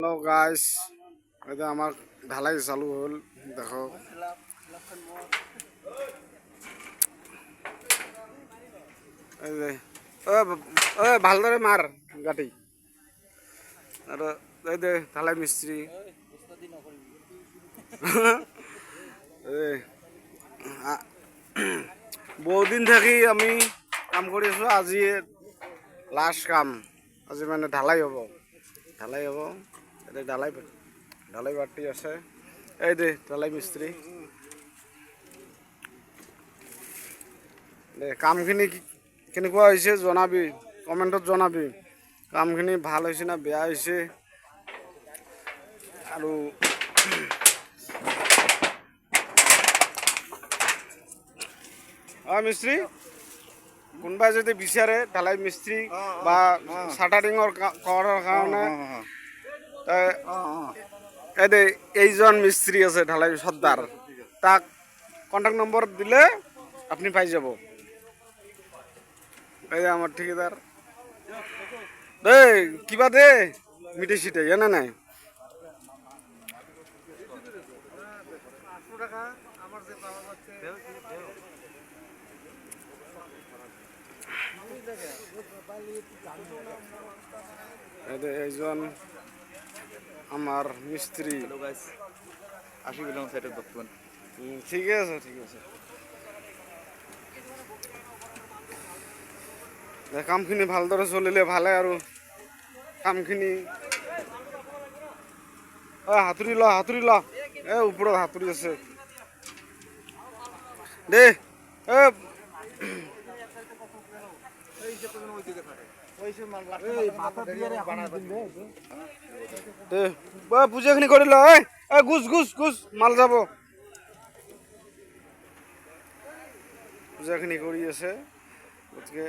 Hello guys, এটা আমার ঢালাই চালু হল। দেখো এই যে ভালদরে মার গাটি আর এই যে ঢালাই মিস্ত্রি বহুদিন থাকি আমি কাম কৰি আছো। আজি লাষ্ট কাম, আজি মানে ঢালাই হ'ব। এটা ঢালাই বাটি আছে। এই দে ঢালাই মিস্ত্রি দে কামখিনি কেনেকুৱা হৈছে জনাবি, কমেণ্টত জনাবি। কামখিনি ভাল হৈছে না বেয়া হৈছে। আৰু মিস্ত্ৰি কোনোবাই যদি বিচাৰে ঢালাই মিস্ত্ৰি বা শাটাৰিঙৰ কৰাৰ কাৰণে, এইজন মিস্ত্রি আছে ঢালাই সর্দার, তাক কন্ট্যাক্ট নম্বর দিলে আপনি পাই যাব। এই যে আমার ঠিকাদার দে কিবা দে মিটে সিটে জানে নাই। এইজন আমার মিস্ত্রি। ঠিক আছে ঠিক আছে, কামখিনি ভালদৰে চলিলে ভালে। আৰু কামখিনি হাতুৰি ল ওপৰত হাতুৰি আছে দে। পূজাখিনি কৰি ল, গুছ গুছ গুছ মাল যাব। পূজাখিনি কৰি আছে গতিকে।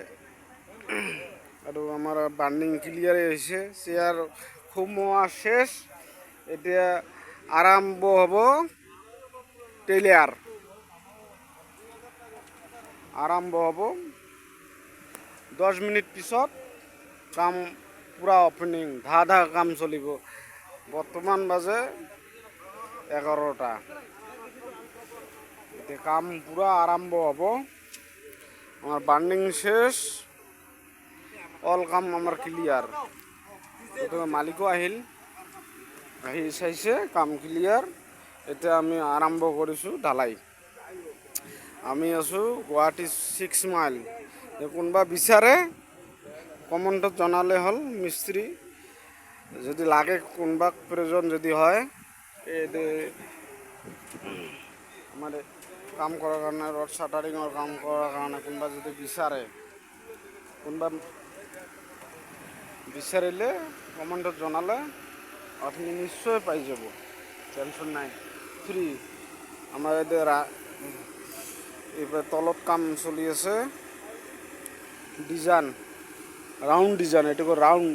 আৰু আমাৰ বাৰ্ণিং ক্লিয়াৰে হৈছে, চেয়াৰ সোমোৱা শেষ। এতিয়া আৰম্ভ হ'ব টেইলাৰ, আৰম্ভ হ'ব 10 মিনিট পিছত। কাম পুৰা অপেনিং, ধা কাম চলিব। বৰ্তমান বাজে 11টা। এতিয়া কাম পুৰা আৰম্ভ হ'ব। আমাৰ বাৰ্নিং শেষ, অল কাম আমাৰ ক্লিয়াৰ। প্ৰথমে মালিকও আহি চাইছে কাম ক্লিয়াৰ। এতিয়া আমি আৰম্ভ কৰিছোঁ ঢালাই। আমি আছোঁ গুৱাহাটী 6 মাইল। কোনোবা বিচাৰে কমেণ্টত জনালে হ'ল। মিস্ত্ৰি যদি লাগে, কোনোবাক প্ৰয়োজন যদি হয়, এই আমাৰ কাম কৰাৰ কাৰণে, ৰড শাটাৰিঙৰ কাম কৰাৰ কাৰণে কোনোবা যদি বিচাৰিলে কমেণ্টত জনালে আপুনি নিশ্চয় পাই যাব, টেনশ্যন নাই, ফ্ৰী। আমাৰ এইবাৰ তলত কাম চলি আছে, ডিজাইন ৰাউণ্ড ডিজাইন, এইটো ৰাউণ্ড